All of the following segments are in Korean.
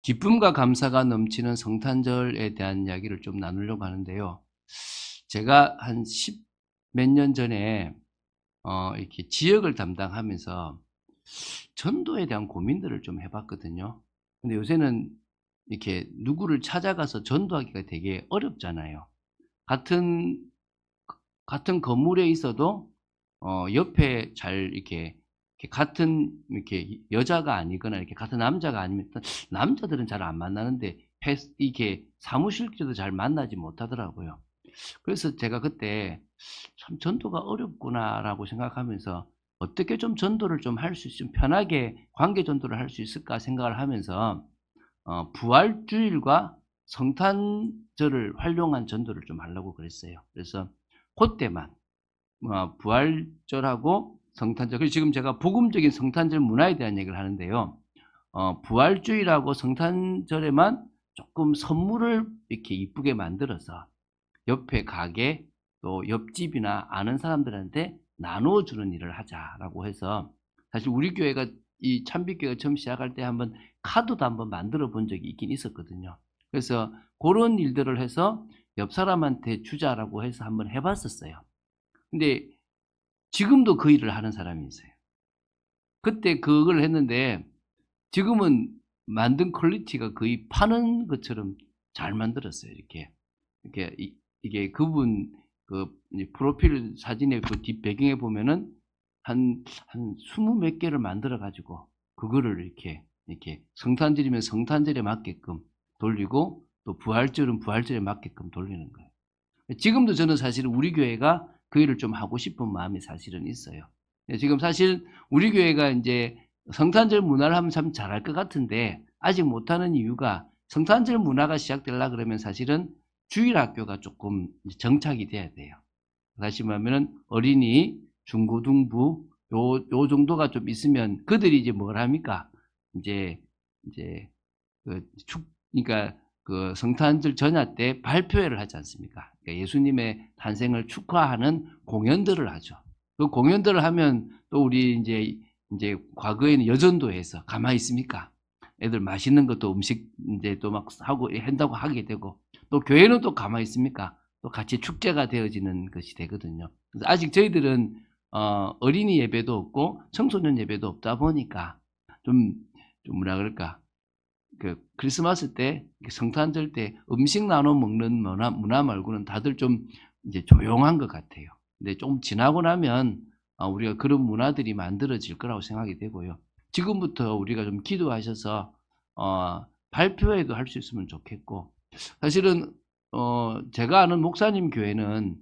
기쁨과 감사가 넘치는 성탄절에 대한 이야기를 좀 나누려고 하는데요. 제가 한 10 몇 년 전에 이렇게 지역을 담당하면서 전도에 대한 고민들을 좀 해 봤거든요. 근데 요새는 이렇게 누구를 찾아가서 전도하기가 되게 어렵잖아요. 같은 같은 건물에 있어도 옆에 잘 이렇게 같은 이렇게 여자가 아니거나 이렇게 같은 남자가 아니면 일단 남자들은 잘 안 만나는데 이게 사무실끼리도 잘 만나지 못하더라고요. 그래서 제가 그때 '참 전도가 어렵구나.'라고 생각하면서 '어떻게 좀 전도를 좀 할 수 좀 편하게 관계 전도를 할 수 있을까?' 생각을 하면서 부활주일과 성탄절을 활용한 전도를 좀 하려고 그랬어요. 그래서 고때만 부활절하고 성탄절, 그리고 지금 제가 복음적인 성탄절 문화에 대한 얘기를 하는데요. 부활주일하고 성탄절에만 조금 선물을 이렇게 이쁘게 만들어서 옆에 가게 또 옆집이나 아는 사람들한테 나누어 주는 일을 하자라고 해서, 사실 우리 교회가 이 참빛교회가 처음 시작할 때 한번 카드도 한번 만들어 본 적이 있긴 있었거든요. 그래서 고런 일들을 해서 옆 사람한테 주자라고 해서 한번 해 봤었어요. 근데 지금도 그 일을 하는 사람이 있어요. 그때 그걸 했는데 지금은 만든 퀄리티가 거의 파는 것처럼 잘 만들었어요. 이렇게 이게 그분 그 이제 프로필 사진의 그 뒷 배경에 보면은 한 20몇 개를 만들어 가지고 그거를 이렇게 성탄절이면 성탄절에 맞게끔 돌리고, 또 부활절은 부활절에 맞게끔 돌리는 거예요. 지금도 저는 사실은 우리 교회가 그 일을 좀 하고 싶은 마음이 사실은 있어요. 지금 사실 우리 교회가 인제 성탄절 문화를 하면 참 잘할 것 같은데 아직 못하는 이유가, 성탄절 문화가 시작되려 그러면 사실은 주일 학교가 쪼끔 이제 정착이 돼야 돼요. 다시 말하면은 어린이, 중고등부 요 정도가 좀 있으면 그들이 이제 뭘 합니까? 인제 그러니까 그 성탄절 전야 때 발표회를 하지 않습니까? 그러니까 예수님의 탄생을 축하하는 공연들을 하죠. 그 공연들을 하면 또 우리 인제 과거에는 여전도에서 가만히 있습니까? 애들 맛있는 것도 음식 인제 또 막 하고 한다고 하게 되고, 또 교회는 또 가만히 있습니까? 또 같이 축제가 되어지는 것이 되거든요. 그래서 아직 저희들은 어린이 예배도 없고 청소년 예배도 없다 보니까 좀 뭐라 그럴까? 그 크리스마스 때 성탄절 때 음식 나눠 먹는 문화 말고는 다들 좀 이제 조용한 것 같아요. 근데 좀 지나고 나면 우리가 그런 문화들이 만들어질 거라고 생각이 되고요. 지금부터 우리가 좀 기도하셔서 발표회도 할 수 있으면 좋겠고, 사실은 제가 아는 목사님 교회는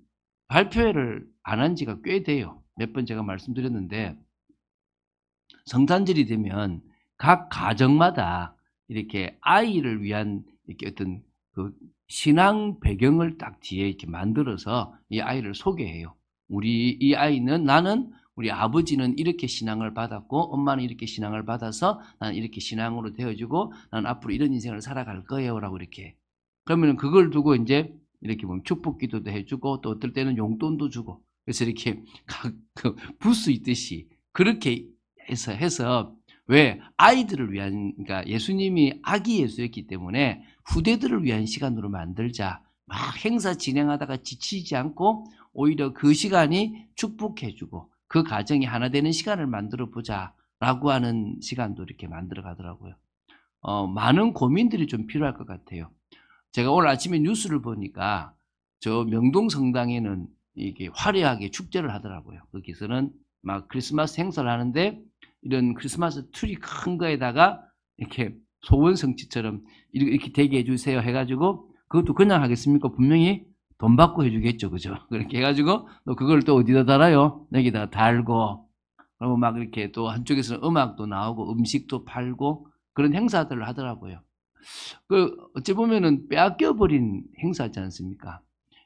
발표회를 안 한 지가 꽤 돼요. 몇 번 제가 말씀드렸는데, 성탄절이 되면 각 가정마다 이렇게 아이를 위한 이렇게 어떤 그 신앙 배경을 딱 뒤에 이렇게 만들어서 이 아이를 소개해요. 우리 이 아이는, 나는 우리 아버지는 이렇게 신앙을 받았고 엄마는 이렇게 신앙을 받아서 나는 이렇게 신앙으로 되어지고 나는 앞으로 이런 인생을 살아갈 거예요라고 이렇게. 그러면 그걸 두고 인제 이렇게 보면 축복 기도도 해 주고 또 어떨 때는 용돈도 주고, 그래서 이렇게 각 그 부스 있듯이 그렇게 해서 왜 아이들을 위한, 그러니까 예수님이 아기 예수였기 때문에 후대들을 위한 시간으로 만들자. 막 행사 진행하다가 지치지 않고 오히려 그 시간이 축복해 주고 그 가정이 하나 되는 시간을 만들어 보자라고 하는 시간도 이렇게 만들어 가더라고요. 많은 고민들이 좀 필요할 것 같아요. 제가 오늘 아침에 뉴스를 보니까 저 명동 성당에는 이게 화려하게 축제를 하더라고요. 거기서는 막 크리스마스 행사를 하는데 이런 크리스마스 트리 큰 거에다가 이렇게 소원 성취처럼 이렇게 되게 해 주세요 해 가지고, 그것도 그냥 하겠습니까? 분명히 돈 받고 해 주겠죠. 그죠? 그렇게 해 가지고 또 그걸 또 어디다 달아요? 여기다가 달고, 그리고 막 이렇게 또 한쪽에서는 음악도 나오고 음식도 팔고 그런 행사들을 하더라고요. 그 어찌 보면은 빼앗겨 버린 행사지 않습니까?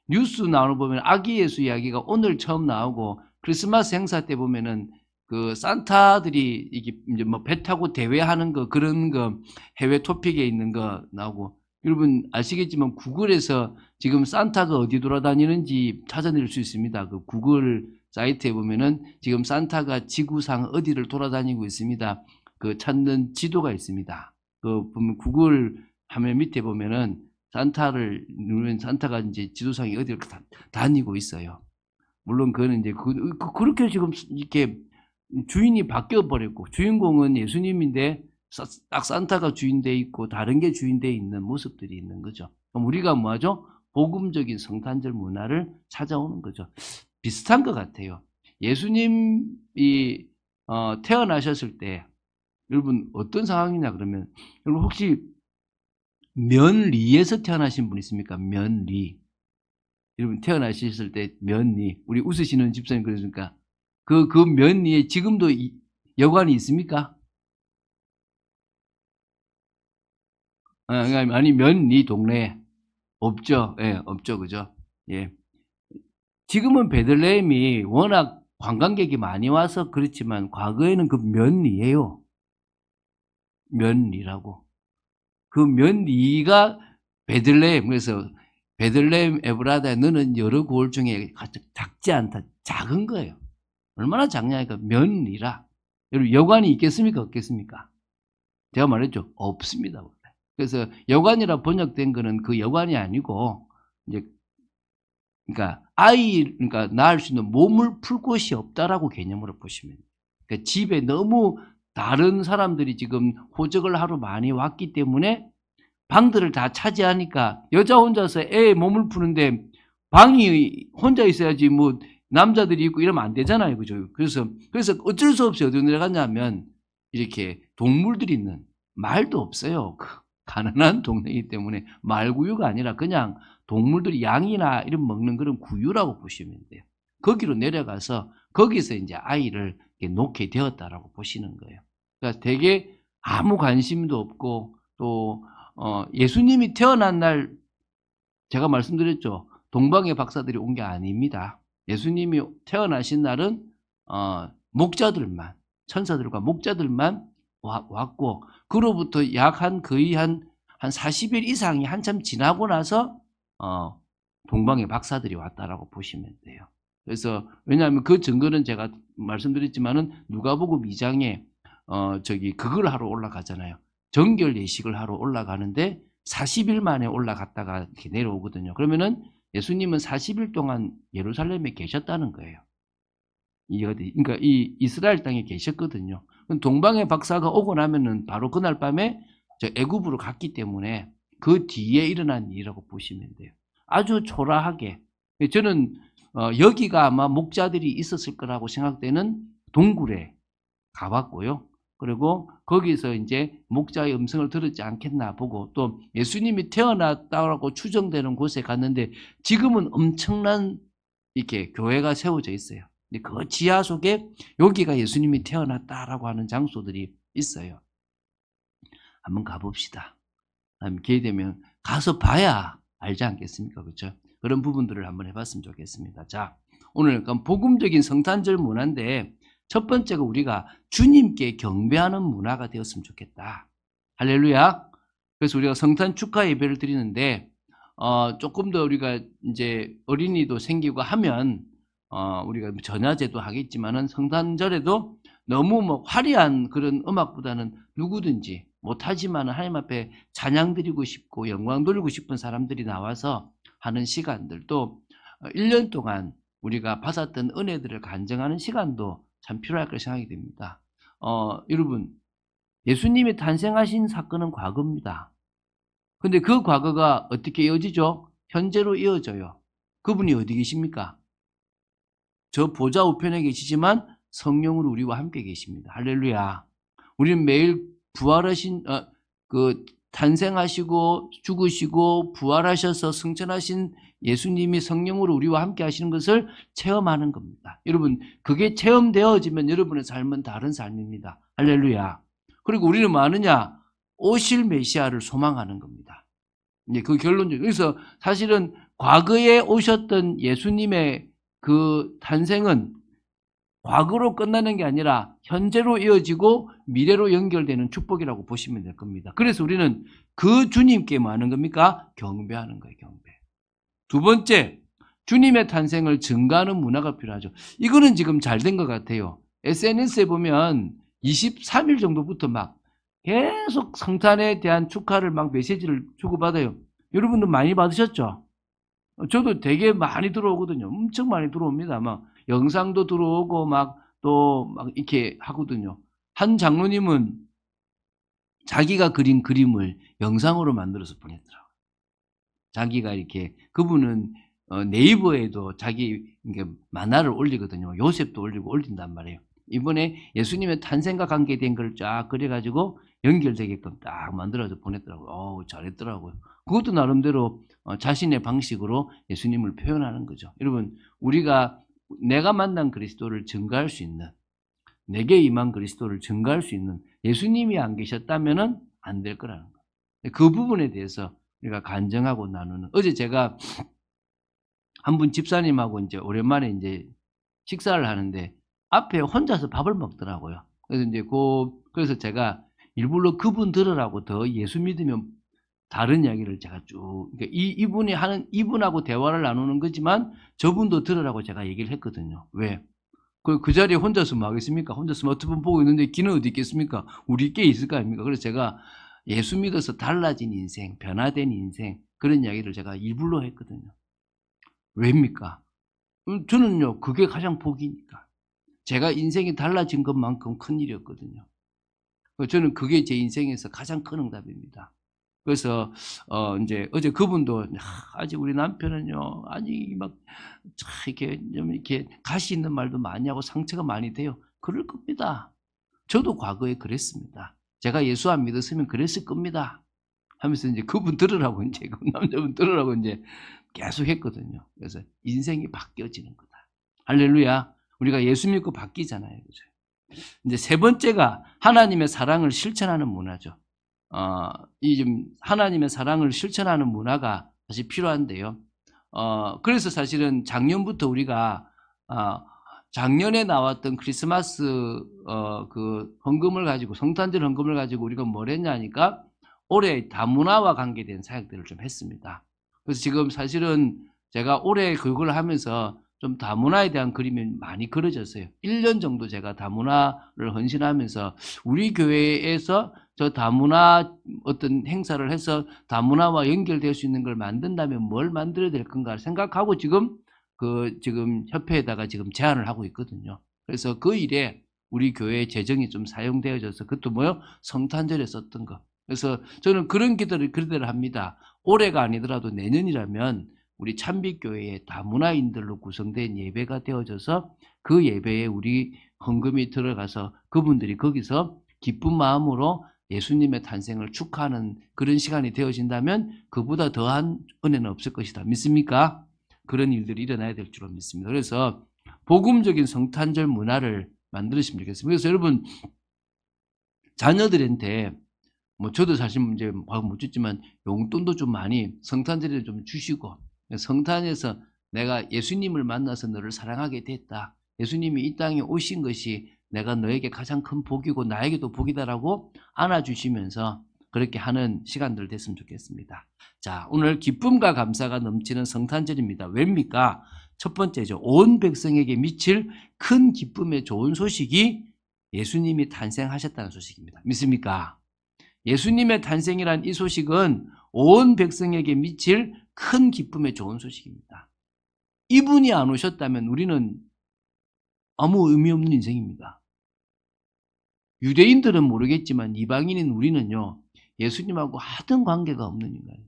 뉴스 나오는 보면 아기 예수 이야기가 오늘 처음 나오고, 크리스마스 행사 때 보면은 그 산타들이 이게 이제 뭐 배 타고 대회하는 거, 그런 거 해외 토픽에 있는 거 나오고, 여러분 아시겠지만 구글에서 지금 산타가 어디 돌아다니는지 찾아낼 수 있습니다. 그 구글 사이트에 보면은 지금 산타가 지구상 어디를 돌아다니고 있습니다. 그 찾는 지도가 있습니다. 그 보면 구글 화면 밑에 보면은 산타를 누르면 산타가 이제 지도상에 어디를 다니고 있어요. 물론 그거는 이제 그렇게 지금 이렇게 주인이 바뀌어 버렸고, 주인공은 예수님인데 딱 산타가 주인돼 있고 다른 게 주인돼 있는 모습들이 있는 거죠. 그럼 우리가 뭐하죠? 복음적인 성탄절 문화를 찾아오는 거죠. 비슷한 것 같아요. 예수님이 태어나셨을 때 여러분 어떤 상황이냐 그러면, 여러분 혹시 면리에서 태어나신 분 있습니까? 면리. 여러분 태어나셨을 때 면리, 우리 웃으시는 집사님 그러니까 그 면리에 지금도 여관이 있습니까? 아니 면리 동네에 없죠. 예, 없죠, 그죠? 예. 지금은 베들레헴이 워낙 관광객이 많이 와서 그렇지만 과거에는 그 면리예요. 면리라고. 그 면리가 베들레헴, 그래서 베들레헴 에브라다에 너는 여러 고을 중에 작지 않다. 작은 거예요. 얼마나 작냐니까 면리라. 여러분 여관이 있겠습니까? 없겠습니까? 제가 말했죠. 없습니다. 그래서 여관이라 번역된 거는 그 여관이 아니고 이제 그러니까 그러니까 낳을 수 있는 몸을 풀 곳이 없다라고 개념으로 보시면 돼요. 그러니까 집에 너무 다른 사람들이 지금 호적을 하러 많이 왔기 때문에 방들을 다 차지하니까 여자 혼자서 애 몸을 푸는데 방이 혼자 있어야지 뭐 남자들이 있고 이러면 안 되잖아요. 그죠? 그래서 어쩔 수 없이 어디로 내려갔냐면 이렇게 동물들이 있는, 말도 없어요. 가난한 동네이기 때문에 말구유가 아니라 그냥 동물들이 양이나 이런 먹는 그런 구유라고 보시면 돼요. 거기로 내려가서 거기서 이제 아이를 놓게 되었다라고 보시는 거예요. 그러니까 되게 아무 관심도 없고 또 예수님이 태어난 날 제가 말씀드렸죠. 동방의 박사들이 온 게 아닙니다. 예수님이 태어나신 날은 목자들만, 천사들과 목자들만 왔고, 그로부터 거의 한 40일 이상이 한참 지나고 나서 동방의 박사들이 왔다라고 보시면 돼요. 그래서 왜냐하면 그 증거는 제가 말씀드렸지만은 누가복음 2장에 그걸 하러 올라가잖아요. 정결 예식을 하러 올라가는데 40일 만에 올라갔다가 이렇게 내려오거든요. 그러면은 예수님은 40일 동안 예루살렘에 계셨다는 거예요. 그러니까 이 이스라엘 땅에 계셨거든요. 동방의 박사가 오고 나면은 바로 그날 밤에 애굽으로 갔기 때문에 그 뒤에 일어난 일이라고 보시면 돼요. 아주 초라하게. 저는 여기가 아마 목자들이 있었을 거라고 생각되는 동굴에 가봤고요. 그리고 거기서 이제 목자의 음성을 들었지 않겠나 보고, 또 예수님이 태어났다고 추정되는 곳에 갔는데 지금은 엄청난 이렇게 교회가 세워져 있어요. 그 지하 속에 여기가 예수님이 태어났다라고 하는 장소들이 있어요. 한번 가봅시다. 기회 되면 가서 봐야 알지 않겠습니까? 그렇죠? 그런 부분들을 한번 해봤으면 좋겠습니다. 자, 오늘 복음적인 성탄절 문화인데 첫 번째가 우리가 주님께 경배하는 문화가 되었으면 좋겠다. 할렐루야. 그래서 우리가 성탄 축하 예배를 드리는데 조금 더 우리가 이제 어린이도 생기고 하면 우리가 전야제도 하겠지만은 성탄절에도 너무 뭐 화려한 그런 음악보다는 누구든지 못하지만 하나님 앞에 찬양 드리고 싶고 영광 돌리고 싶은 사람들이 나와서 하는 시간들, 또 1년 동안 우리가 받았던 은혜들을 간증하는 시간도 참 필요할 거라 생각이 됩니다. 여러분, 예수님이 탄생하신 사건은 과거입니다. 근데 그 과거가 어떻게 이어지죠? 현재로 이어져요. 그분이 어디 계십니까? 저 보좌 우편에 계시지만 성령으로 우리와 함께 계십니다. 할렐루야. 우리는 매일 부활하신 탄생하시고 죽으시고 부활하셔서 승천하신 예수님이 성령으로 우리와 함께 하시는 것을 체험하는 겁니다. 여러분, 그게 체험되어지면 여러분의 삶은 다른 삶입니다. 할렐루야. 그리고 우리는 뭐 하느냐? 오실 메시아를 소망하는 겁니다. 이제 그 결론적으로. 그래서 사실은 과거에 오셨던 예수님의 그 탄생은 과거로 끝나는 게 아니라 현재로 이어지고 미래로 연결되는 축복이라고 보시면 될 겁니다. 그래서 우리는 그 주님께 뭐 하는 겁니까? 경배하는 거예요, 경배. 두 번째, 주님의 탄생을 증가하는 문화가 필요하죠. 이거는 지금 잘 된 것 같아요. SNS에 보면 23일 정도부터 막 계속 성탄에 대한 축하를 막 메시지를 주고받아요. 여러분도 많이 받으셨죠? 저도 되게 많이 들어오거든요. 엄청 많이 들어옵니다. 막 영상도 들어오고 막 또 막 이렇게 하거든요. 한 장로님은 자기가 그린 그림을 영상으로 만들어서 보냈더라고요. 자기가 이렇게 그분은 네이버에도 자기 이게 만화를 올리거든요. 요셉도 올리고 올린단 말이에요. 이번에 예수님의 탄생과 관계된 걸 쫙 그려가지고 연결되게끔 딱 만들어서 보냈더라고요. 어우, 잘했더라고요. 그것도 나름대로 자신의 방식으로 예수님을 표현하는 거죠. 여러분, 우리가 내가 만난 그리스도를 증거할 수 있는, 내게 임한 그리스도를 증거할 수 있는 예수님이 안 계셨다면은 안 될 거라는 거예요. 그 부분에 대해서 우리가 간증하고 나누는. 어제 제가 한 분 집사님하고 이제 오랜만에 이제 식사를 하는데 앞에 혼자서 밥을 먹더라고요. 그래서 이제 그래서 제가 일부러 그분 들으라고 더 예수 믿으면 다른 이야기를 제가 쭉, 그러니까 이분이 하는, 이분하고 대화를 나누는 거지만 저분도 들으라고 제가 얘기를 했거든요. 왜? 그 자리에 혼자서 뭐 하겠습니까? 혼자 스마트폰 보고 있는데 귀는 어디 있겠습니까? 우리 께 있을 거 아닙니까? 그래서 제가 예수 믿어서 달라진 인생, 변화된 인생, 그런 이야기를 제가 일부러 했거든요. 왜입니까? 저는요, 그게 가장 복이니까. 제가 인생이 달라진 것만큼 큰 일이었거든요. 저는 그게 제 인생에서 가장 큰 응답입니다. 그래서 이제 어제 그분도 아직 우리 남편은요, 아직 막 이렇게 좀 이렇게 가시 있는 말도 많이 하고 상처가 많이 돼요. 그럴 겁니다. 저도 과거에 그랬습니다. 제가 예수 안 믿었으면 그랬을 겁니다. 하면서 이제 그분 들으라고 이제 그 남자분 들으라고 이제 계속 했거든요. 그래서 인생이 바뀌어지는 거다. 할렐루야. 우리가 예수 믿고 바뀌잖아요. 그죠? 이제 세 번째가 하나님의 사랑을 실천하는 문화죠. 이 좀 하나님의 사랑을 실천하는 문화가 사실 필요한데요. 그래서 사실은 작년부터 우리가 작년에 나왔던 크리스마스 그 헌금을 가지고 성탄절 헌금을 가지고 우리가 뭘 했냐니까 올해 다문화와 관계된 사역들을 좀 했습니다. 그래서 지금 사실은 제가 올해 그걸 하면서 좀 다문화에 대한 그림이 많이 그려졌어요. 1년 정도 제가 다문화를 헌신하면서 우리 교회에서 저 다문화 어떤 행사를 해서 다문화와 연결될 수 있는 걸 만든다면 뭘 만들어야 될 건가 생각하고 지금 지금 협회에다가 지금 제안을 하고 있거든요. 그래서 그 일에 우리 교회의 재정이 좀 사용되어져서 그것도 뭐요? 성탄절에 썼던 거. 그래서 저는 그런 기도를 합니다. 올해가 아니더라도 내년이라면 우리 찬빛교회의 다문화인들로 구성된 예배가 되어져서 그 예배에 우리 헌금이 들어가서 그분들이 거기서 기쁜 마음으로 예수님의 탄생을 축하하는 그런 시간이 되어진다면 그보다 더한 은혜는 없을 것이다. 믿습니까? 그런 일들이 일어나야 될 줄로 믿습니다. 그래서 복음적인 성탄절 문화를 만들었으면 좋겠습니다. 그래서 여러분 자녀들한테 뭐 저도 사실 이제 못 줬지만 용돈도 좀 많이 성탄절에 좀 주시고 성탄에서 내가 예수님을 만나서 너를 사랑하게 됐다. 예수님이 이 땅에 오신 것이 내가 너에게 가장 큰 복이고 나에게도 복이다라고 안아주시면서 그렇게 하는 시간들 됐으면 좋겠습니다. 자, 오늘 기쁨과 감사가 넘치는 성탄절입니다. 왜입니까? 첫 번째죠. 온 백성에게 미칠 큰 기쁨의 좋은 소식이 예수님이 탄생하셨다는 소식입니다. 믿습니까? 예수님의 탄생이란 이 소식은 온 백성에게 미칠 큰 기쁨의 좋은 소식입니다. 이분이 안 오셨다면 우리는 아무 의미 없는 인생입니다. 유대인들은 모르겠지만 이방인인 우리는요, 예수님하고 하등 관계가 없는 인간이에요.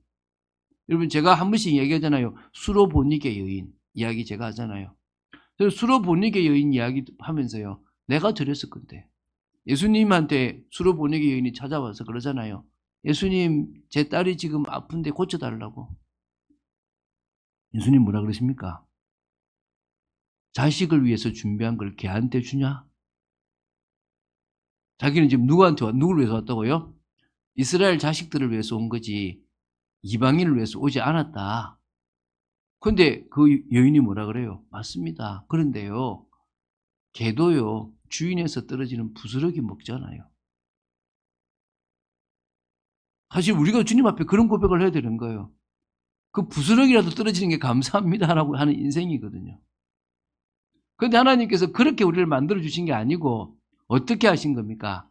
여러분, 제가 한 번씩 얘기하잖아요. 수로보니게 여인 이야기 제가 하잖아요. 그래서 수로보니게 여인 이야기 하면서요, 내가 드렸을 건데 예수님한테 수로보니게 여인이 찾아와서 그러잖아요. 예수님, 제 딸이 지금 아픈데 고쳐달라고. 예수님 뭐라 그러십니까? 자식을 위해서 준비한 걸 걔한테 주냐? 자기는 지금 누구를 위해서 왔다고요? 이스라엘 자식들을 위해서 온 거지 이방인을 위해서 오지 않았다. 그런데 그 여인이 뭐라 그래요? 맞습니다. 그런데요, 개도요, 주인에서 떨어지는 부스러기 먹잖아요. 사실 우리가 주님 앞에 그런 고백을 해야 되는 거예요. 그 부스러기라도 떨어지는 게 감사합니다라고 하는 인생이거든요. 그런데 하나님께서 그렇게 우리를 만들어 주신 게 아니고 어떻게 하신 겁니까?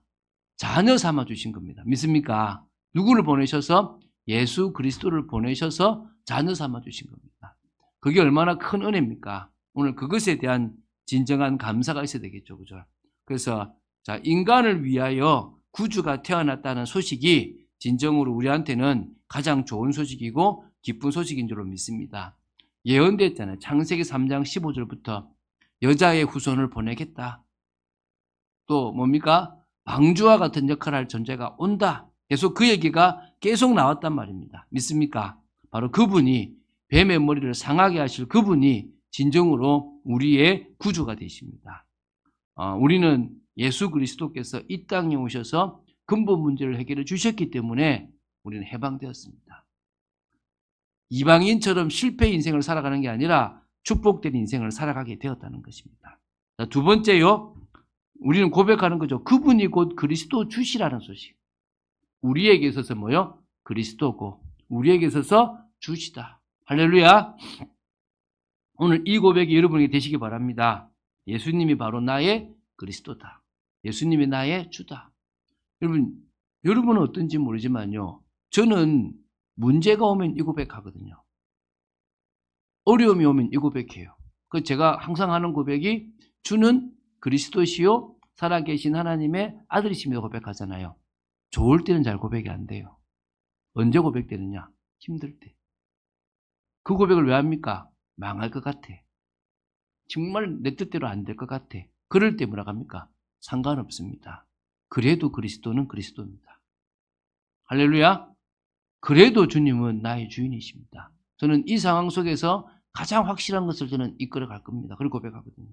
자녀 삼아 주신 겁니다. 믿습니까? 누구를 보내셔서? 예수 그리스도를 보내셔서 자녀 삼아 주신 겁니다. 그게 얼마나 큰 은혜입니까? 오늘 그것에 대한 진정한 감사가 있어야 되겠죠. 그죠? 그래서 자, 인간을 위하여 구주가 태어났다는 소식이 진정으로 우리한테는 가장 좋은 소식이고 기쁜 소식인 줄로 믿습니다. 예언됐잖아요. 창세기 3장 15절부터 여자의 후손을 보내겠다. 또 뭡니까? 방주와 같은 역할을 할 존재가 온다. 계속 그 얘기가 계속 나왔단 말입니다. 믿습니까? 바로 그분이 뱀의 머리를 상하게 하실 그분이 진정으로 우리의 구주가 되십니다. 우리는 예수 그리스도께서 이 땅에 오셔서 근본 문제를 해결해 주셨기 때문에 우리는 해방되었습니다. 이방인처럼 실패 인생을 살아가는 게 아니라 축복된 인생을 살아가게 되었다는 것입니다. 자, 두 번째요. 우리는 고백하는 거죠. 그분이 곧 그리스도 주시라는 소식. 우리에게 있어서 뭐요? 그리스도고 우리에게 있어서 주시다. 할렐루야. 오늘 이 고백이 여러분에게 되시기 바랍니다. 예수님이 바로 나의 그리스도다. 예수님이 나의 주다. 여러분은 어떤지 모르지만요. 저는 문제가 오면 이 고백하거든요. 어려움이 오면 이 고백해요. 그 제가 항상 하는 고백이 주는 그리스도시요 살아계신 하나님의 아들이십니다 고백하잖아요. 좋을 때는 잘 고백이 안 돼요. 언제 고백되느냐? 힘들 때. 그 고백을 왜 합니까? 망할 것 같아. 정말 내 뜻대로 안 될 것 같아. 그럴 때 뭐라고 합니까? 상관없습니다. 그래도 그리스도는 그리스도입니다. 할렐루야. 그래도 주님은 나의 주인이십니다. 저는 이 상황 속에서 가장 확실한 것을 저는 이끌어 갈 겁니다. 그리고 고백하거든요.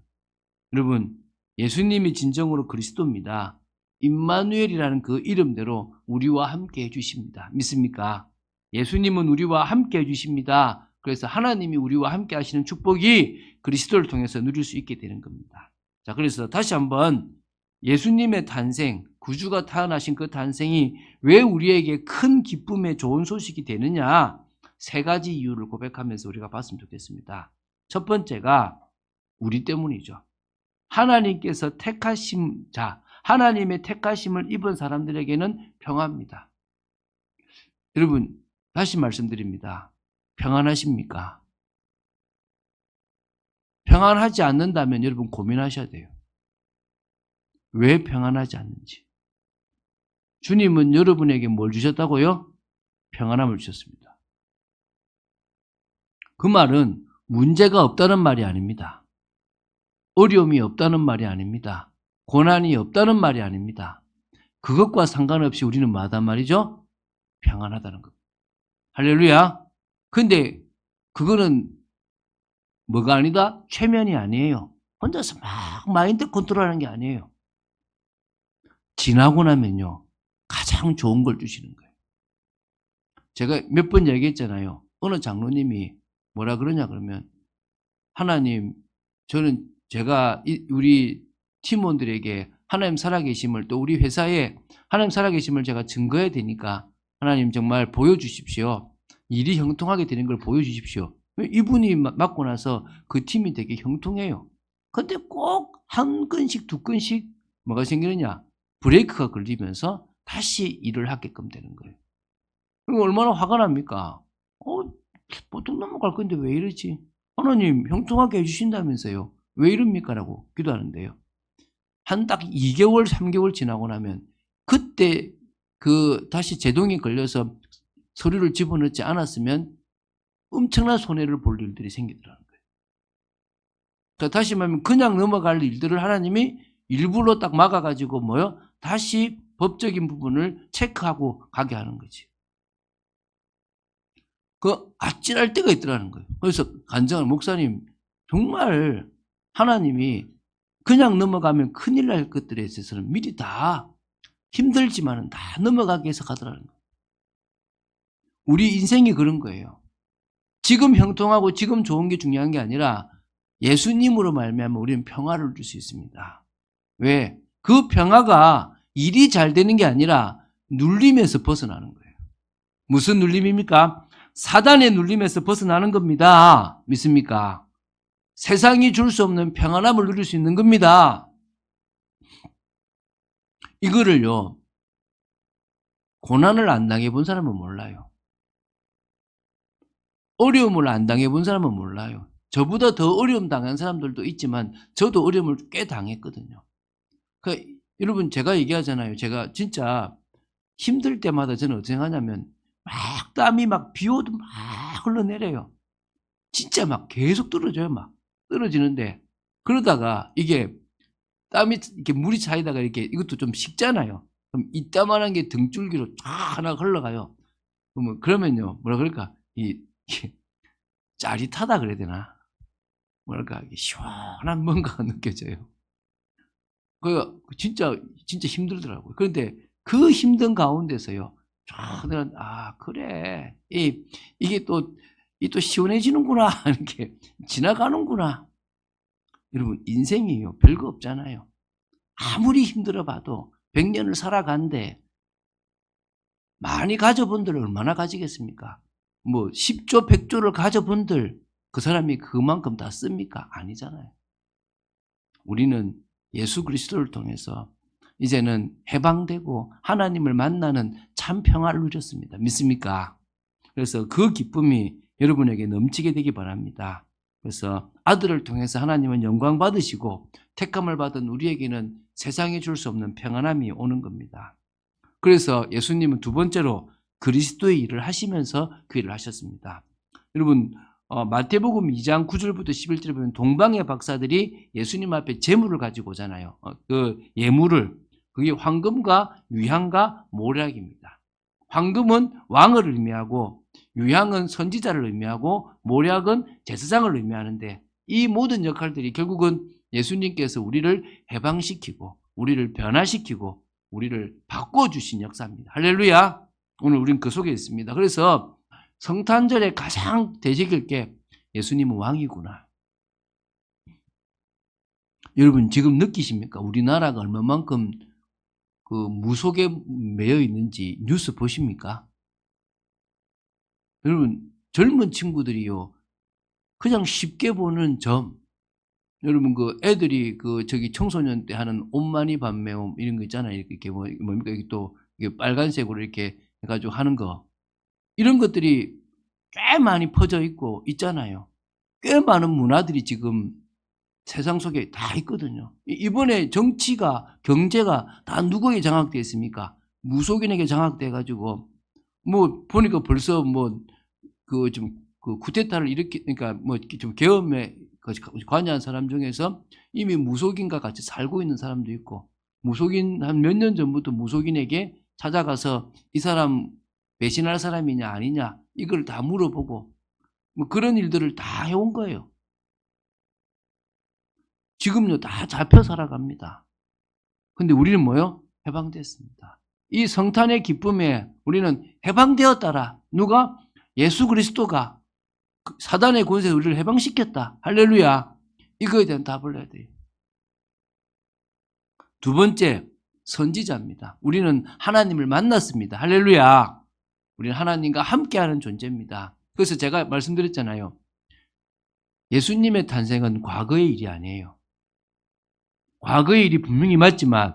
여러분, 예수님이 진정으로 그리스도입니다. 임마누엘이라는 그 이름대로 우리와 함께 해주십니다. 믿습니까? 예수님은 우리와 함께 해주십니다. 그래서 하나님이 우리와 함께 하시는 축복이 그리스도를 통해서 누릴 수 있게 되는 겁니다. 자, 그래서 다시 한번 예수님의 탄생, 구주가 태어나신 그 탄생이 왜 우리에게 큰 기쁨의 좋은 소식이 되느냐? 세 가지 이유를 고백하면서 우리가 봤으면 좋겠습니다. 첫 번째가 우리 때문이죠. 하나님께서 택하심, 하나님의 택하심을 입은 사람들에게는 평화입니다. 여러분, 다시 말씀드립니다. 평안하십니까? 평안하지 않는다면 여러분 고민하셔야 돼요. 왜 평안하지 않는지. 주님은 여러분에게 뭘 주셨다고요? 평안함을 주셨습니다. 그 말은 문제가 없다는 말이 아닙니다. 어려움이 없다는 말이 아닙니다. 고난이 없다는 말이 아닙니다. 그것과 상관없이 우리는 뭐하단 말이죠? 평안하다는 겁니다. 할렐루야. 근데 그거는 뭐가 아니다? 최면이 아니에요. 혼자서 막 마인드 컨트롤하는 게 아니에요. 지나고 나면요. 가장 좋은 걸 주시는 거예요. 제가 몇 번 얘기했잖아요. 어느 장로님이 뭐라 그러냐 그러면 하나님, 저는 제가 우리 팀원들에게 하나님 살아계심을 또 우리 회사에 하나님 살아계심을 제가 증거해야 되니까 하나님 정말 보여주십시오. 일이 형통하게 되는 걸 보여주십시오. 이분이 맡고 나서 그 팀이 되게 형통해요. 근데 꼭 한 건씩 두 건씩 뭐가 생기느냐? 브레이크가 걸리면서 다시 일을 하게끔 되는 거예요. 그럼 얼마나 화가 납니까? 보통 넘어갈 건데 왜 이러지? 하나님 형통하게 해주신다면서요. 왜 이럽니까? 라고 기도하는데요. 한 딱 2개월, 3개월 지나고 나면 그때 다시 제동이 걸려서 서류를 집어넣지 않았으면 엄청난 손해를 볼 일들이 생기더라는 거예요. 그러니까 다시 말하면 그냥 넘어갈 일들을 하나님이 일부러 딱 막아가지고 뭐요? 다시 법적인 부분을 체크하고 가게 하는 거지. 아찔할 때가 있더라는 거예요. 그래서 간증하는 목사님, 정말 하나님이 그냥 넘어가면 큰일 날 것들에 있어서는 미리 다 힘들지만은 다 넘어가게 해서 가더라는 거예요. 우리 인생이 그런 거예요. 지금 형통하고 지금 좋은 게 중요한 게 아니라 예수님으로 말미암아 우리는 평화를 줄 수 있습니다. 왜? 그 평화가 일이 잘 되는 게 아니라 눌림에서 벗어나는 거예요. 무슨 눌림입니까? 사단의 눌림에서 벗어나는 겁니다. 믿습니까? 세상이 줄 수 없는 평안함을 누릴 수 있는 겁니다. 이거를요, 고난을 안 당해본 사람은 몰라요. 어려움을 안 당해본 사람은 몰라요. 저보다 더 어려움 당한 사람들도 있지만 저도 어려움을 꽤 당했거든요. 그 여러분 제가 얘기하잖아요. 제가 진짜 힘들 때마다 저는 어떻게 생각하냐면 막 땀이 막 비 오듯 막 흘러내려요. 진짜 막 계속 떨어져요. 막 떨어지는데 그러다가 이게 땀이 이렇게 물이 차이다가 이렇게 이것도 좀 식잖아요. 그럼 이따만한 게 등줄기로 쫙 하나 흘러가요. 그러면요 뭐라 그럴까 이게 짜릿하다 그래야 되나? 뭐랄까 시원한 뭔가가 느껴져요. 진짜 힘들더라고요. 그런데 그 힘든 가운데서요. 쫙 내가 그래. 이게 또 시원해지는구나. 이렇게 지나가는구나. 여러분 인생이요. 별거 없잖아요. 아무리 힘들어 봐도 100년을 살아간데 많이 가져본들 얼마나 가지겠습니까? 뭐 10조, 100조를 가져본들 그 사람이 그만큼 다 씁니까? 아니잖아요. 우리는 예수 그리스도를 통해서 이제는 해방되고 하나님을 만나는 참 평화를 누렸습니다. 믿습니까? 그래서 그 기쁨이 여러분에게 넘치게 되기 바랍니다. 그래서 아들을 통해서 하나님은 영광 받으시고 택함을 받은 우리에게는 세상에 줄 수 없는 평안함이 오는 겁니다. 그래서 예수님은 두 번째로 그리스도의 일을 하시면서 그 일을 하셨습니다. 여러분 마태복음 2장 9절부터 11절에 보면 동방의 박사들이 예수님 앞에 제물을 가지고 오잖아요. 그 예물을 그게 황금과 유향과 모략입니다. 황금은 왕을 의미하고 유향은 선지자를 의미하고 모략은 제사장을 의미하는데 이 모든 역할들이 결국은 예수님께서 우리를 해방시키고 우리를 변화시키고 우리를 바꿔주신 역사입니다. 할렐루야. 오늘 우리는 그 속에 있습니다. 그래서 성탄절에 가장 되새길 게 예수님은 왕이구나. 여러분 지금 느끼십니까? 우리나라가 얼마만큼 그 무속에 매여 있는지 뉴스 보십니까? 여러분 젊은 친구들이요 그냥 쉽게 보는 점. 여러분 그 애들이 그 저기 청소년 때 하는 옷만이 밤매움 이런 거 있잖아요. 이렇게 뭡니까? 이게 또 이게 빨간색으로 이렇게 해가지고 하는 거. 이런 것들이 꽤 많이 퍼져 있고 있잖아요. 꽤 많은 문화들이 지금 세상 속에 다 있거든요. 이번에 정치가 경제가 다 누구에게 장악되어 있습니까? 무속인에게 장악돼 가지고 뭐 보니까 벌써 뭐 그 좀 그 쿠데타를 그러니까 뭐 좀 계엄에 관여한 사람 중에서 이미 무속인과 같이 살고 있는 사람도 있고 무속인 한 몇 년 전부터 무속인에게 찾아가서 이 사람 배신할 사람이냐 아니냐 이걸 다 물어보고 뭐 그런 일들을 다 해온 거예요. 지금요 다 잡혀 살아갑니다. 근데 우리는 뭐요? 해방됐습니다. 이 성탄의 기쁨에 우리는 해방되었다라. 누가? 예수 그리스도가 사단의 권세에서 우리를 해방시켰다. 할렐루야. 이거에 대한 답을 해야 돼요. 두 번째, 선지자입니다. 우리는 하나님을 만났습니다. 할렐루야. 우리는 하나님과 함께하는 존재입니다. 그래서 제가 말씀드렸잖아요. 예수님의 탄생은 과거의 일이 아니에요. 과거의 일이 분명히 맞지만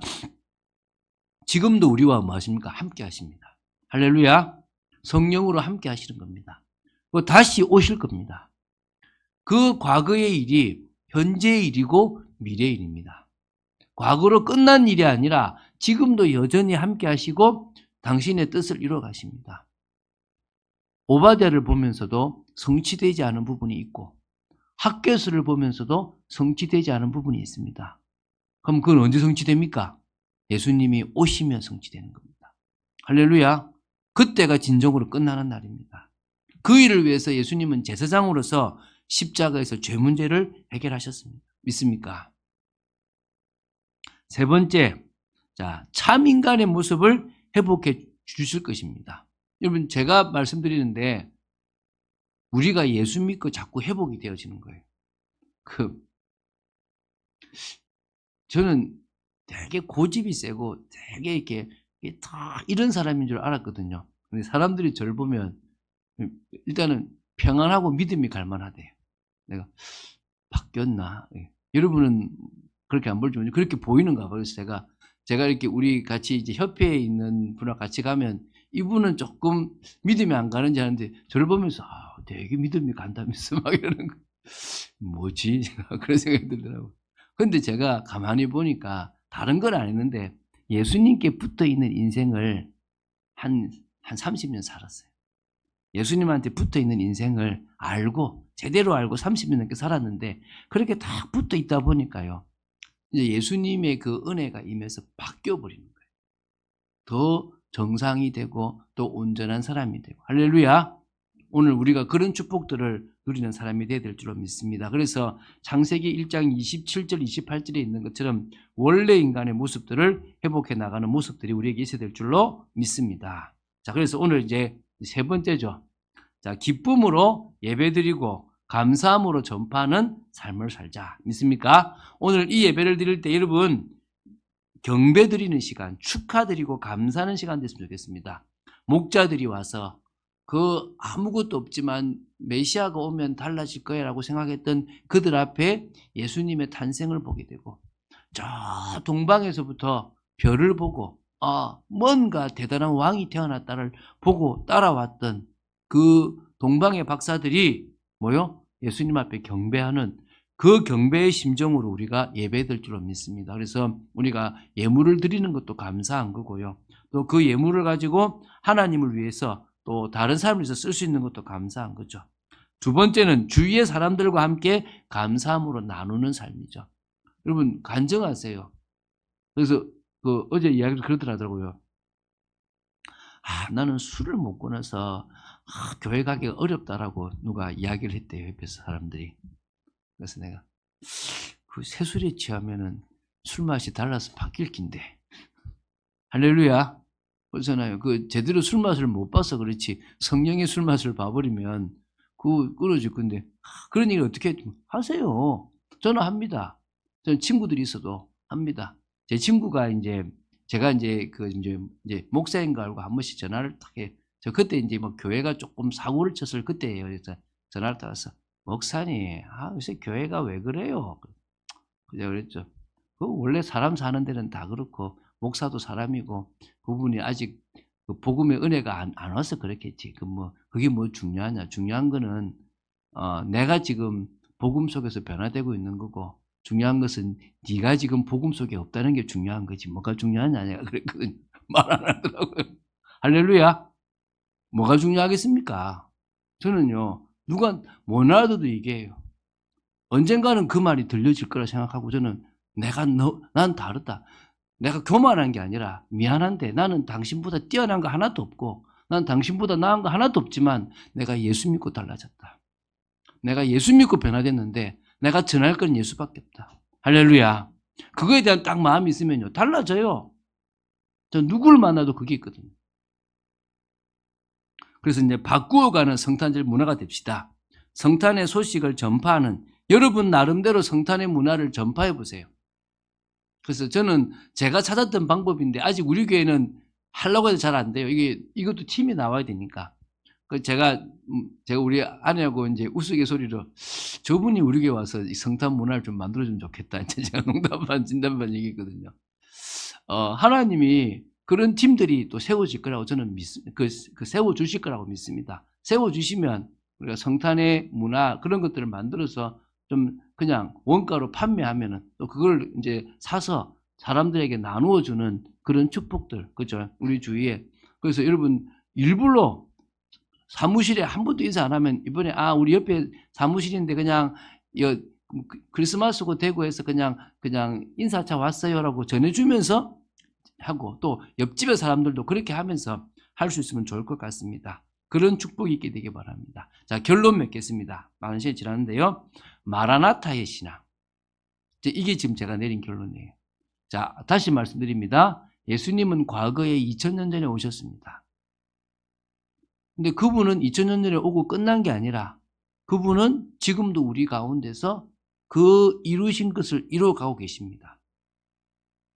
지금도 우리와 뭐 하십니까? 함께 하십니다. 할렐루야. 성령으로 함께 하시는 겁니다. 다시 오실 겁니다. 그 과거의 일이 현재의 일이고 미래의 일입니다. 과거로 끝난 일이 아니라 지금도 여전히 함께 하시고 당신의 뜻을 이루어 가십니다. 오바댜를 보면서도 성취되지 않은 부분이 있고 학개수를 보면서도 성취되지 않은 부분이 있습니다. 그럼 그건 언제 성취됩니까? 예수님이 오시면 성취되는 겁니다. 할렐루야. 그때가 진정으로 끝나는 날입니다. 그 일을 위해서 예수님은 제사장으로서 십자가에서 죄 문제를 해결하셨습니다. 믿습니까? 세 번째, 참 인간의 모습을 회복해 주실 것입니다. 여러분 제가 말씀드리는데 우리가 예수 믿고 자꾸 회복이 되어지는 거예요. 저는 되게 고집이 세고 되게 이렇게 다 이런 사람인 줄 알았거든요. 근데 사람들이 저를 보면 일단은 평안하고 믿음이 갈만하대요. 내가 바뀌었나? 여러분은 그렇게 안 보이지만 그렇게 보이는가 봐요. 그래서 제가 이렇게 우리 같이 이제 협회에 있는 분하고 같이 가면 이분은 조금 믿음이 안 가는지 하는데 저를 보면서 되게 믿음이 간다면서 막 이러는 거. 뭐지? 그런 생각이 들더라고요. 근데 제가 가만히 보니까 다른 건 아니는데 예수님께 붙어 있는 인생을 한 30년 살았어요. 예수님한테 붙어 있는 인생을 알고 제대로 알고 30년 넘게 살았는데 그렇게 딱 붙어 있다 보니까요. 이제 예수님의 그 은혜가 임해서 바뀌어 버리는 거예요. 더 정상이 되고 또 온전한 사람이 되고. 할렐루야. 오늘 우리가 그런 축복들을 누리는 사람이 되어야 될 줄로 믿습니다. 그래서 창세기 1장 27절 28절에 있는 것처럼 원래 인간의 모습들을 회복해 나가는 모습들이 우리에게 있어야 될 줄로 믿습니다. 자, 그래서 오늘 이제 세 번째죠. 자, 기쁨으로 예배드리고 감사함으로 전파하는 삶을 살자. 믿습니까? 오늘 이 예배를 드릴 때 여러분 경배 드리는 시간, 축하드리고 감사하는 시간 됐으면 좋겠습니다. 목자들이 와서 그 아무것도 없지만 메시아가 오면 달라질 거야라고 생각했던 그들 앞에 예수님의 탄생을 보게 되고 저 동방에서부터 별을 보고 뭔가 대단한 왕이 태어났다를 보고 따라왔던 그 동방의 박사들이 예수님 앞에 경배하는 그 경배의 심정으로 우리가 예배될 줄로 믿습니다. 그래서 우리가 예물을 드리는 것도 감사한 거고요. 또 그 예물을 가지고 하나님을 위해서 또 다른 사람을 위해서 쓸 수 있는 것도 감사한 거죠. 두 번째는 주위의 사람들과 함께 감사함으로 나누는 삶이죠. 여러분 간증하세요. 그래서 어제 이야기를 그러더라고요. 나는 술을 못 끊어서 교회 가기가 어렵다라고 누가 이야기를 했대요. 옆에서 사람들이. 그래서 내가 그 새술에 취하면은 술 맛이 달라서 바뀔 낀데. 할렐루야. 그렇잖아요. 그 제대로 술 맛을 못 봐서 그렇지 성령의 술 맛을 봐버리면 그 끊어질 건데 그런 얘기 어떻게 하세요? 저는 합니다. 저는 친구들이 있어도 합니다. 제 친구가 제가 이제 목사인 거 알고 한 번씩 전화를 딱 해. 저 그때 이제 교회가 조금 사고를 쳤을 그때예요. 그래서 전화를 딱 와서 목사님, 요새 교회가 왜 그래요? 제가 그랬죠. 원래 사람 사는 데는 다 그렇고 목사도 사람이고 그분이 아직 그 복음의 은혜가 안 와서 그렇겠지. 그게 뭐 중요하냐? 중요한 거는 내가 지금 복음 속에서 변화되고 있는 거고 중요한 것은 네가 지금 복음 속에 없다는 게 중요한 거지. 뭐가 중요하냐? 내가 그랬거든요. 말 안 하더라고요. 할렐루야. 뭐가 중요하겠습니까? 저는요. 누가 못 알아도 얘기해요. 언젠가는 그 말이 들려질 거라 생각하고 저는 난 다르다. 내가 교만한 게 아니라 미안한데 나는 당신보다 뛰어난 거 하나도 없고 난 당신보다 나은 거 하나도 없지만 내가 예수 믿고 달라졌다. 내가 예수 믿고 변화됐는데 내가 전할 건 예수밖에 없다. 할렐루야. 그거에 대한 딱 마음이 있으면요. 달라져요. 저 누구를 만나도 그게 있거든요. 그래서 이제 바꾸어가는 성탄절 문화가 됩시다. 성탄의 소식을 전파하는 여러분 나름대로 성탄의 문화를 전파해 보세요. 그래서 저는 제가 찾았던 방법인데 아직 우리 교회는 하려고 해도 잘 안 돼요. 이것도 팀이 나와야 되니까. 제가 우리 아내하고 이제 우스갯소리로 저분이 우리 교회 와서 이 성탄 문화를 좀 만들어주면 좋겠다. 제가 농담 반 진담 반 얘기했거든요. 하나님이 그런 팀들이 또 세워질 거라고 저는 세워주실 거라고 믿습니다. 세워주시면 우리가 성탄의 문화 그런 것들을 만들어서 좀 그냥 원가로 판매하면은 또 그걸 이제 사서 사람들에게 나누어 주는 그런 축복들, 그죠? 우리 주위에. 그래서 여러분 일부러 사무실에 한 번도 인사 안 하면 이번에 우리 옆에 사무실인데 그냥 크리스마스고 대구에서 그냥 인사차 왔어요라고 전해주면서 하고 또 옆집의 사람들도 그렇게 하면서 할 수 있으면 좋을 것 같습니다. 그런 축복이 있게 되길 바랍니다. 자, 결론 맺겠습니다. 많은 시간이 지났는데요. 마라나타의 신앙. 이게 지금 제가 내린 결론이에요. 자, 다시 말씀드립니다. 예수님은 과거에 2000년 전에 오셨습니다. 근데 그분은 2000년 전에 오고 끝난 게 아니라 그분은 지금도 우리 가운데서 그 이루신 것을 이루어가고 계십니다.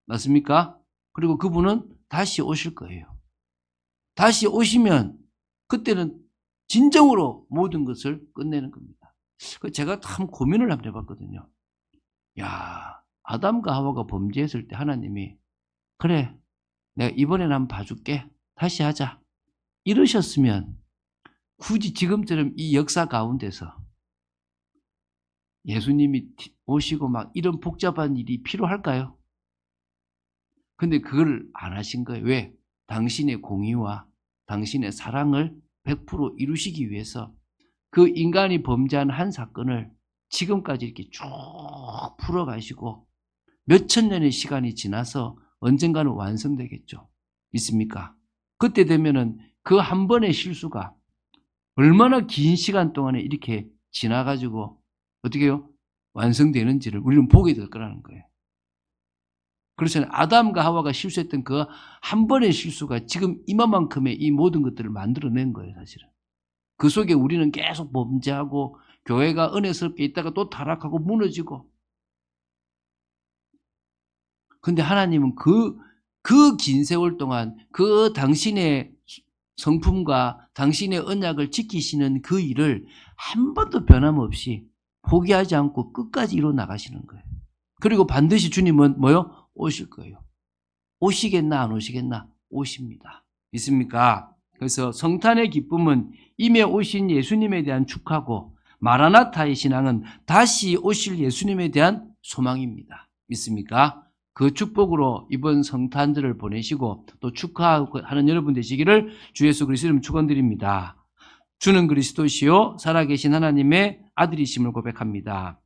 맞습니까? 그리고 그분은 다시 오실 거예요. 다시 오시면 그때는 진정으로 모든 것을 끝내는 겁니다. 제가 참 고민을 한번 해봤거든요. 아담과 하와가 범죄했을 때 하나님이 그래 내가 이번에는 한번 봐줄게. 다시 하자. 이러셨으면 굳이 지금처럼 이 역사 가운데서 예수님이 오시고 막 이런 복잡한 일이 필요할까요? 근데 그걸 안 하신 거예요. 왜? 당신의 공의와 당신의 사랑을 100% 이루시기 위해서 그 인간이 범죄한 한 사건을 지금까지 이렇게 쭉 풀어가시고 몇천 년의 시간이 지나서 언젠가는 완성되겠죠. 믿습니까? 그때 되면은 그 한 번의 실수가 얼마나 긴 시간 동안에 이렇게 지나가지고 어떻게 해요? 완성되는지를 우리는 보게 될 거라는 거예요. 그렇잖아요. 아담과 하와가 실수했던 그 한 번의 실수가 지금 이만큼의 이 모든 것들을 만들어낸 거예요, 사실은. 그 속에 우리는 계속 범죄하고 교회가 은혜스럽게 있다가 또 타락하고 무너지고. 근데 하나님은 그 긴 세월 동안 그 당신의 성품과 당신의 언약을 지키시는 그 일을 한 번도 변함없이 포기하지 않고 끝까지 이뤄 나가시는 거예요. 그리고 반드시 주님은 뭐요? 오실 거예요. 오시겠나 안 오시겠나? 오십니다. 믿습니까? 그래서 성탄의 기쁨은 이미 오신 예수님에 대한 축하고 마라나타의 신앙은 다시 오실 예수님에 대한 소망입니다. 믿습니까? 그 축복으로 이번 성탄절을 보내시고 또 축하하는 여러분 되시기를 주 예수 그리스도 이름으로 축원드립니다. 주는 그리스도시요 살아계신 하나님의 아들이심을 고백합니다.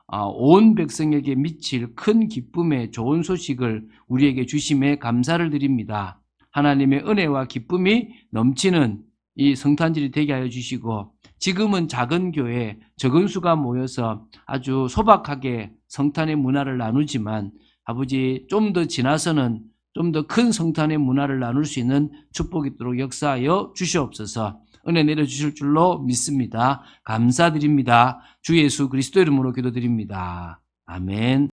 온 백성에게 미칠 큰 기쁨의 좋은 소식을 우리에게 주심에 감사를 드립니다. 하나님의 은혜와 기쁨이 넘치는 이 성탄절이 되게 하여 주시고 지금은 작은 교회 적은 수가 모여서 아주 소박하게 성탄의 문화를 나누지만 아버지 좀 더 지나서는 좀 더 큰 성탄의 문화를 나눌 수 있는 축복이 있도록 역사하여 주시옵소서. 은혜 내려주실 줄로 믿습니다. 감사드립니다. 주 예수 그리스도 이름으로 기도드립니다. 아멘.